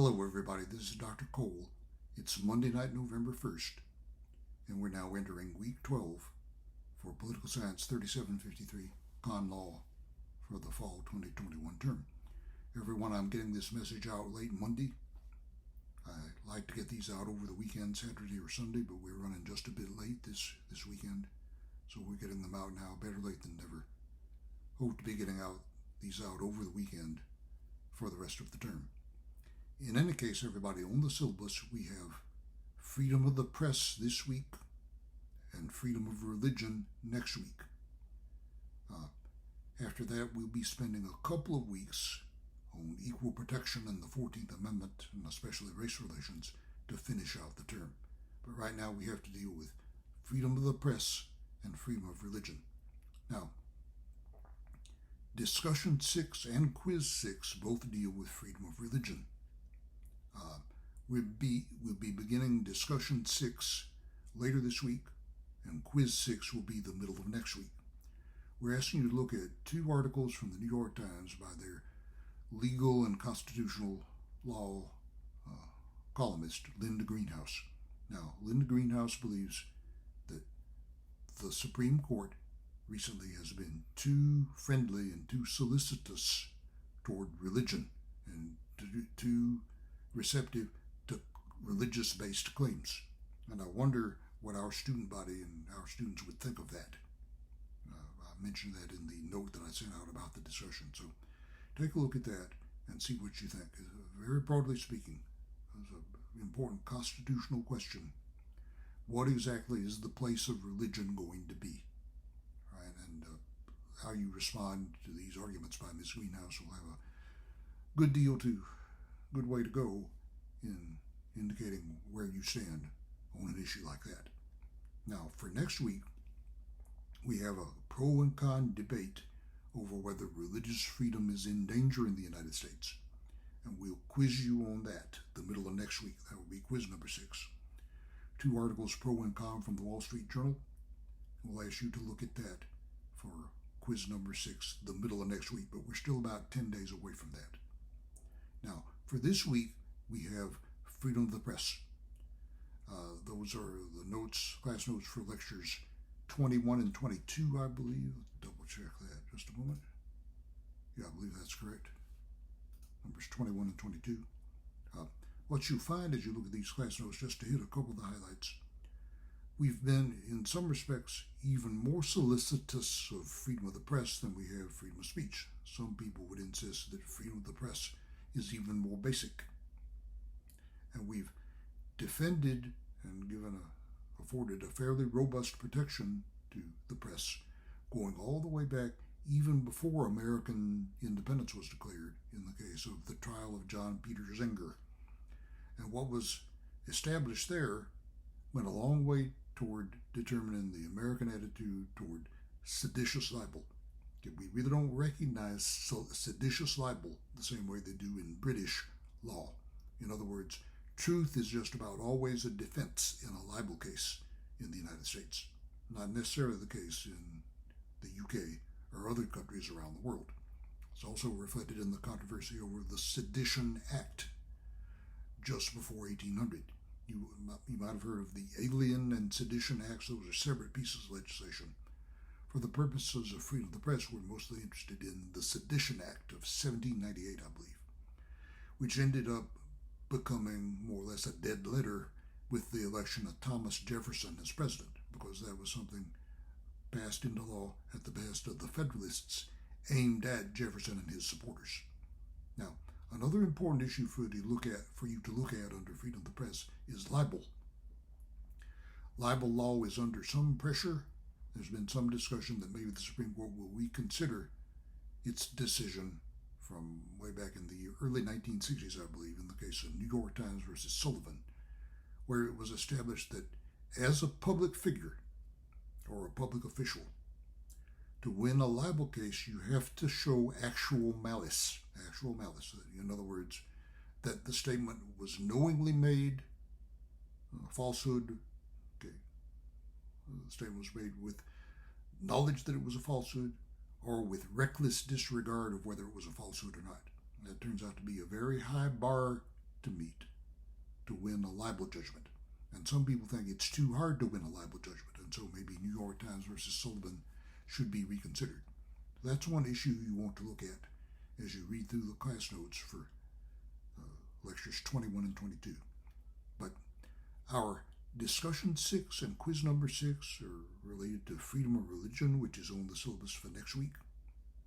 Hello, everybody. This is Dr. Cole. It's Monday night, November 1st, and we're now entering week 12 for Political Science 3753 Con Law for the fall 2021 term. Everyone, I'm getting this message out late Monday. I like to get these out over the weekend, Saturday or Sunday, but we're running just a bit late this weekend, so we're getting them out now. Better late than never. Hope to be getting these out over the weekend for the rest of the term. In any case, everybody, on the syllabus, we have freedom of the press this week and freedom of religion next week. After that, we'll be spending a couple of weeks on equal protection and the 14th Amendment, and especially race relations, to finish out the term. But right now, we have to deal with freedom of the press and freedom of religion. Now, Discussion 6 and Quiz 6 both deal with freedom of religion. We'll be beginning Discussion 6 later this week, and Quiz 6 will be the middle of next week. We're asking you to look at two articles from the New York Times by their legal and constitutional law columnist, Linda Greenhouse. Now, Linda Greenhouse believes that the Supreme Court recently has been too friendly and too solicitous toward religion and too receptive to religious-based claims. And I wonder what our student body and our students would think of that. I mentioned that in the note that I sent out about the discussion. So take a look at that and see what you think. Very broadly speaking, it's an important constitutional question. What exactly is the place of religion going to be? Right? And how you respond to these arguments by Ms. Greenhouse will have a good way to go in indicating where you stand on an issue like that. Now, for next week, we have a pro and con debate over whether religious freedom is in danger in the United States. And we'll quiz you on that the middle of next week. That will be quiz number 6. 2 articles pro and con from the Wall Street Journal. We'll ask you to look at that for quiz number 6 the middle of next week, but we're still about 10 days away from that. Now, for this week, we have freedom of the press. Those are the notes, class notes for lectures 21 and 22, I believe. Double check that just a moment. Yeah, I believe that's correct. Numbers 21 and 22. What you find as you look at these class notes, just to hit a couple of the highlights, we've been, in some respects, even more solicitous of freedom of the press than we have freedom of speech. Some people would insist that freedom of the press is even more basic. And we've defended and afforded a fairly robust protection to the press, going all the way back even before American independence was declared in the case of the trial of John Peter Zenger. And what was established there went a long way toward determining the American attitude toward seditious libel. We really don't recognize seditious libel the same way they do in British law. In other words, truth is just about always a defense in a libel case in the United States, not necessarily the case in the UK or other countries around the world. It's also reflected in the controversy over the Sedition Act just before 1800. You might have heard of the Alien and Sedition Acts. Those are separate pieces of legislation. For the purposes of freedom of the press, we're mostly interested in the Sedition Act of 1798, I believe, which ended up becoming more or less a dead letter with the election of Thomas Jefferson as president, because that was something passed into law at the behest of the Federalists aimed at Jefferson and his supporters. Now, another important issue for you to look at under freedom of the press is libel. Libel law is under some pressure. There's been some discussion that maybe the Supreme Court will reconsider its decision from way back in the early 1960s, I believe, in the case of New York Times versus Sullivan, where it was established that as a public figure or a public official, to win a libel case, you have to show actual malice. In other words, that the statement was knowingly made, falsehood. Okay, the statement was made with knowledge that it was a falsehood, or with reckless disregard of whether it was a falsehood or not. That turns out to be a very high bar to meet to win a libel judgment. And some people think it's too hard to win a libel judgment, and so maybe New York Times versus Sullivan should be reconsidered. That's one issue you want to look at as you read through the class notes for lectures 21 and 22. But our discussion 6 and quiz number 6 are related to freedom of religion, which is on the syllabus for next week.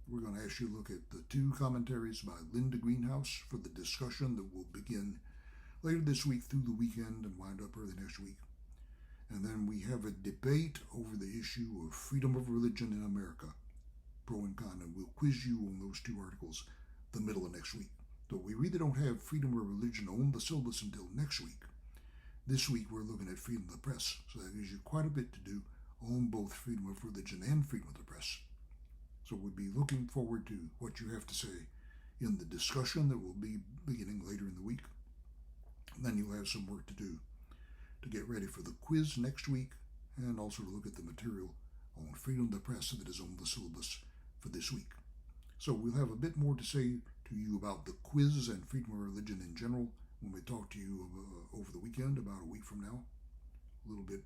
We're going to ask you to look at the 2 commentaries by Linda Greenhouse for the discussion that will begin later this week through the weekend and wind up early next week. And then we have a debate over the issue of freedom of religion in America, pro and con, and we'll quiz you on those 2 articles the middle of next week. So we really don't have freedom of religion on the syllabus until next week. This week we're looking at freedom of the press, so that gives you quite a bit to do on both freedom of religion and freedom of the press. So we'll be looking forward to what you have to say in the discussion that will be beginning later in the week. And then you'll have some work to do to get ready for the quiz next week, and also to look at the material on freedom of the press that is on the syllabus for this week. So we'll have a bit more to say to you about the quiz and freedom of religion in general when we talk to you over the weekend, about a week from now. A little bit,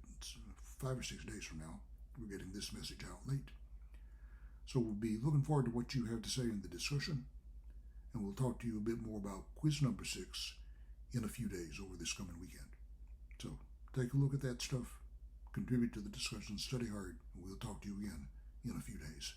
5 or 6 days from now. We're getting this message out late. So we'll be looking forward to what you have to say in the discussion, and we'll talk to you a bit more about quiz number 6 in a few days over this coming weekend. So take a look at that stuff, contribute to the discussion, study hard, and we'll talk to you again in a few days.